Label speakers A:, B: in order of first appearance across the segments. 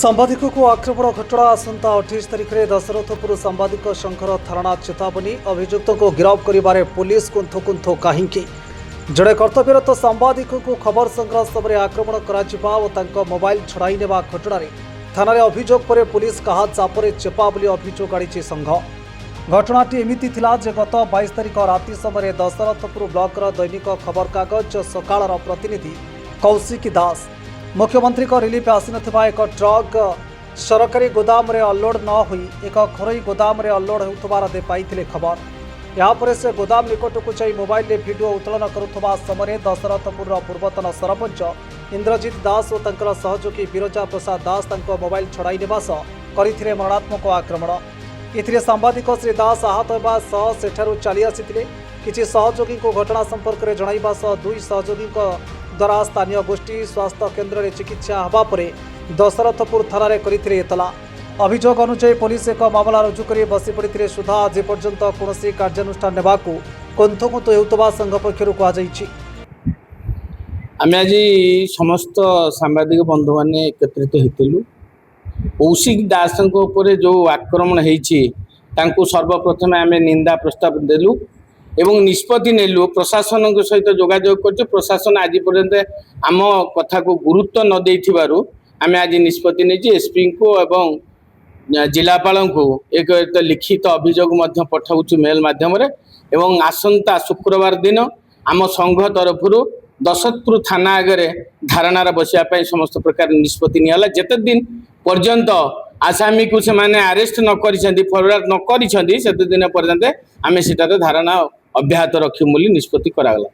A: सांबादिक को आक्रमण घटना आसंता 28 तारिख में दशरथपुर सांबादिक संघर थाना चेतावनी अभियुक्त को गिरफ्त कर पुलिस कुंथु कुंथु कहीं जड़े कर्तव्यरत सांबादिक को खबर संग्रह समय आक्रमण कर मोबाइल छड़ाई ने घटन थाना अभियोग पर पुलिस कहा चापरे चेपा बोली अभियोग आनी संघ। घटनाटी एमती जे गत 22 तारिख राति समय दशरथपुर ब्लॉकर दैनिक खबर कागज सकाळर प्रतिनिधि कौशिक दास मुख्यमंत्री रिलीफ आसी नथिबा एक ट्रक सरकारी गोदाम रे अनलोड न होई एक घरोई गोदाम रे अनलोड होउथबार दे पाइथिले खबर। यापर से गोदाम निकट को जाई मोबाइल रे वीडियो उत्तोलन करुथबा समय दशरथपुर पूर्वतन सरपंच इंद्रजीत दास और तंकर सहयोगी बिरजा प्रसाद दास तंको मोबाइल छड़ाई नेबा सह करिथिले मरणात्मक आक्रमण। एथिरे सांबादिक श्री दास आहत होबा सह सेठारु चली आसिथिले। किछि सहयोगी को घटना संपर्क में जणाइबा सह दुई सहयोगी द्वारा स्थानीय गोष्ठी स्वास्थ्य केन्द्र में चिकित्सा हवा पर दशरथपुर थाना करथिले एतला। अभियोग अनुसार पुलिस एक मामला रुजु कर बसी पड़ते सुधा आज पर्यंत कौन कार्यानुष्ठान नेबाकू कुंथु कुंथु हेउतबा संघ पक्षर कहुछि।
B: आम आज समस्त सांबादिक बंधु मैंने एकत्रित होइतिलु। कौशिक दास जो आक्रमण होइछि तांको सर्वप्रथम आम निंदा प्रस्ताव देलु एवं निष्पत्ति नेलु। प्रशासन सहित जोगाजोग कर प्रशासन आज पर्यंत आम कथा को गुरुत्व न देथिबारु आम आज निष्पत्ति नहीं एसपी को एवं जिलापाल को एक लिखित अभियोग पठाऊँ मेल माध्यम एवं आसंता शुक्रवार दिन आम संघ तरफ दशरथपुर थाना आगे धारणार बसिया समस्त प्रकार निष्पत्ति नियाला। जेते दिन पर्यंत आसामी को से माने अरेस्ट न करिसेंती फरवर्ड न करिसेंती सेते दिन पर्यंत आमे सेटारे धारणा अब्याहत रखिमु बोली निष्पत्ति करागला।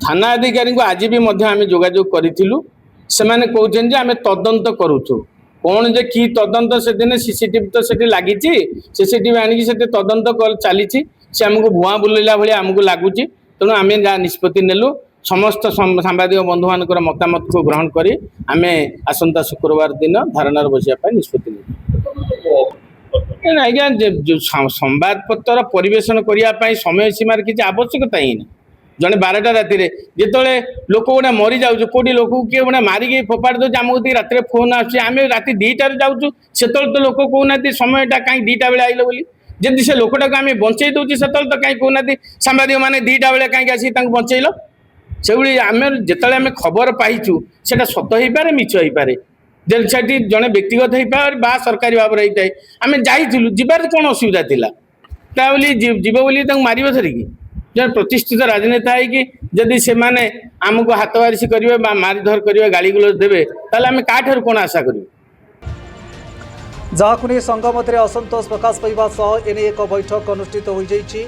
B: थाना अधिकारी को आज भी आमे जोगाजोग करिथिलु। सेमाने कहउछन जे आमे तदंत करूछु कौन जे की तदंत से दिन सीसीटीवी तो सेठी लागिछि सीसीटीवी आनी से तदंत कर चली से आमको भुआ बुलैला भाई आमको लगुच। तेणु आम जहाँ निष्पत्ति नेलु समस्त सांबादिक बंधु मान मतामत को ग्रहण करी आम आसंता शुक्रवार दिन धारणार बसिया निष्पत्ति नेलु। आज्ञा जो संवाद पत्र परिवेशन करने समय सीमार किसी आवश्यकता ही नहीं। जड़े 12टा राति जिते लोक गोटे मरी जाऊँ कौटी लोक किए गोटे मारिकी फोपाड़ दे आमको राति फोन आम राति 2टार जाऊँ से तो लोक कहना समयटा कहीं 2टा बेले आइल बोली जदि से लोकटा को आम बचे दूसरी से तो कहीं कहना सांबादिक मैंने 2टा बेले कहीं आसी बचेल से आम जिते आम खबर पाइचु से सत हो पारे मिछ हो पारे से जड़े व्यक्तिगत हो पारे बा सरकारी भाव में होता है आम जाइलु जीवार कौन असुविधा था जीव बोली मार धरिकी जो प्रतिष्ठित राजनेता है कि जदि से माने आमको हाथ बारिश करेंगे मारिधर करेंगे गाड़ी गुलज देवे ताले आम क्या कौन आशा करूँ।
A: जहाँ संघ मध्य असंतोष प्रकाश पाइबा सह एने एक बैठक अनुष्ठित हो जाइछि।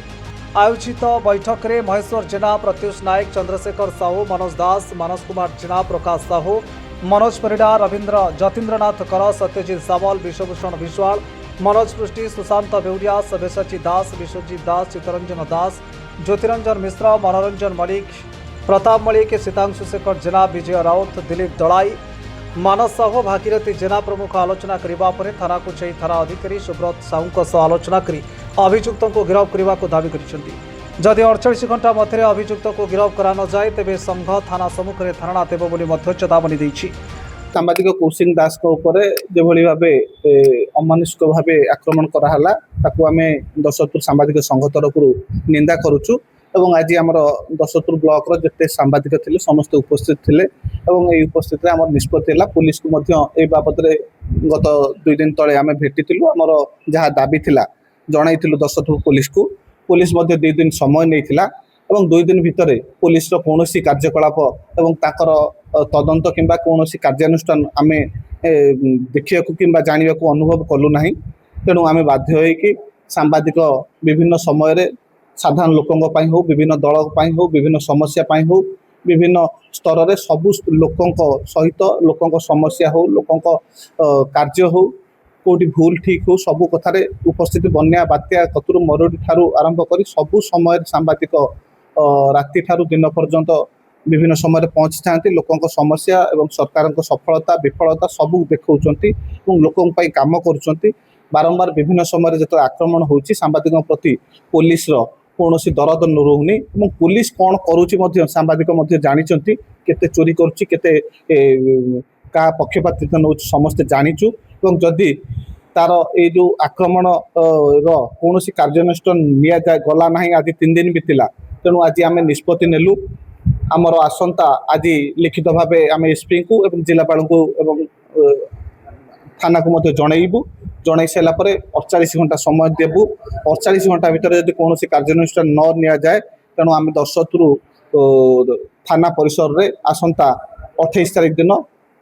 A: आयोजित बैठक में महेश्वर जेना प्रत्युष नायक चंद्रशेखर साहू मनोज दास मानस कुमार जेना प्रकाश साहू मनोज परिडा रवींद्र जतीन्द्रनाथ कर सत्यजित सावल विश्वभूषण विश्वाल मनोज पृष्टि सुशांत बेउरिया सब्यसाची दास विश्वजीत दास चित्तरंजन दास ज्योतिरंजन मिश्र मनोरंजन मलिक प्रताप मलिक सीतांशु शेखर जेना विजय राउत दिलीप दलाई मानस साहू भागीरथी जेना प्रमुख आलोचना करने पर थाना को जाई थाना अधिकारी सुब्रत साहू आलोचना कर अभियुक्त को गिरफ्त करने को दावी कर जदि 48 घंटा मध्य अभियुक्त को गिरफ्त करा न जाए तेबे संघ थाना सम्मुखें धारणा देव बोली चेतावनी देछि।
C: सांबादिक कौशिक दास जो भाव अमानुषिक भाव आक्रमण कराला ताकू आम दशरथपुर सांबादिक संघ तरफ निंदा करुचु एवं आज आम दशरथपुर ब्लॉक जिते सांबादिक थे समस्त उपस्थित थे उपस्थित आम निष्पत्ति है पुलिस को बाबद गत 2 दिन तले आम भेटिलु आमर जहाँ दाबी थिला जनइलु दशरथपुर पुलिस 2 दिन समय नहीं एवं 2 दिन भितर पुलिस कौन कार्यकलाप एवं ताकर तदंत किंबा कौन कार्यानुष्ठान आम देखा कि जानवा को अनुभव कलु ना। तेणु आम बाध्य होइकि सांबादिक विभिन्न समय साधारण लोकों हो विभिन्न दल हो विभिन्न समस्या हो विभिन्न स्तर में सबू लोकों सहित लोकों समस्या हो लोकों कार्य हो कोटी भूल ठीक हो सबू कथार उपस्थित बन्या बात्या कतुर मरुड़ी ठारू आरंभ कर सबू समय सांबादिक राति ठारू दिन पर्यंत विभिन्न समय पहुँची था लोकों समस्या एवं सरकार सफलता विफलता सबू देखा लोकों काम कर बारंबार विभिन्न समय जो आक्रमण होती सांबादिकों प्रति पुलिस कौन दरद रोनी पुलिस कौन करुँच सांबादिक जानते केते चोरी करुच्ची केते क्या पक्षपातित्व नौ समस्ते जाचु और जदि तार ये जो आक्रमण कौन कार्यानुष्ठान निया जाए गला ना आज 3 दिन बीतला तेणु आज आम निष्पत्ति नेलु आमर आसंता आज लिखित भाव आम एसपी को जिलापाल को थाना को जनइबू जन सारापर 48 घंटा समय देवु 48 घंटा भितर जब कौन कार्यानुष्ठान न नि जाए तेणु आम 10 थाना परिसर रे आसंता 28 तारिख दिन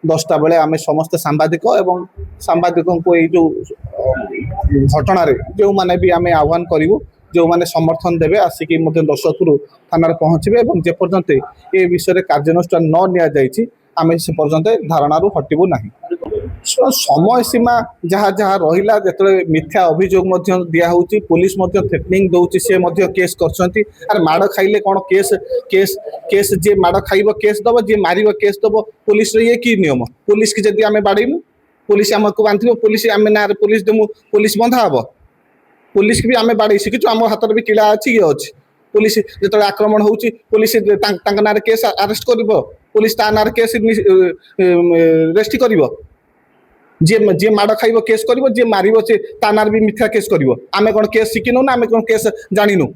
C: 10टा बेले आम समस्त सांबादिक एवं सांबादिकों को जो घटना जो माने भी आम आह्वान करूँ जो माने समर्थन देवे आसिक 10 थाना पहुँचे और जेपर्यंत ये विषय में कार्यानुष्ठान न नि आम से पर्यंत धारणा हटबू ना समय सीमा जहाँ जहाँ रहा जो मिथ्या अभियोग दिया पुलिस थ्रेटनिंग दौर सी केस कर माड़ खाइले कौन केस केस केस जी माड़ खाइब केस दब जी मार केस दब पुलिस ये कि नियम पुलिस की जब आम बाड़ेमु पुलिस आमको बांध पुलिस आम ना पुलिस देमु पुलिस बंधा हम पुलिस की भी आम बाड़े शिखु आम हाथ में भी किला अच्छी ये अच्छी पुलिस जो आक्रमण हो पुलिस ना केस अरेस्ट कर पुलिस ता ना केस रेस्ट कर जी माड़ खाइब केस कर जी मार तानार भी मिथ्या केस कर आम कौन केस शिखिनु ना आम कौन केस जानिनु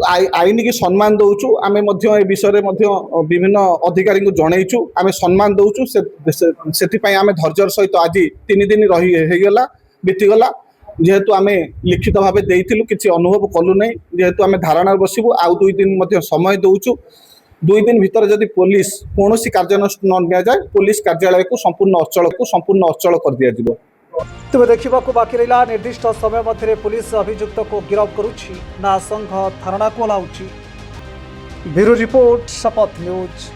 C: आईन की सम्मान दौचु आम ए विषय में विभिन्न अधिकारी को जनईचु आम सम्मान दौचु से आम धैर्यर सहित आज 3 दिन रहीगला बीतीगला जेहेतु आम लिखित भाव देइथिलु किछि अनुभव कलु नहीं जेहेतु आम धारणा बसबू आउ 2 दिन समय दौचु 2 दिन भीतर जदि पुलिस कौन कार्यानुष्ठान न नि जाए पुलिस कार्यालय को संपूर्ण अचल कर दिया जिवो।
A: तेज देखा बाकी रहा निर्दिष्ट समय मध्य पुलिस अभियुक्त को गिरफ्त करुच्ची ना संघ धारणा को हलाउची। ब्यूरो रिपोर्ट शपथ न्यूज।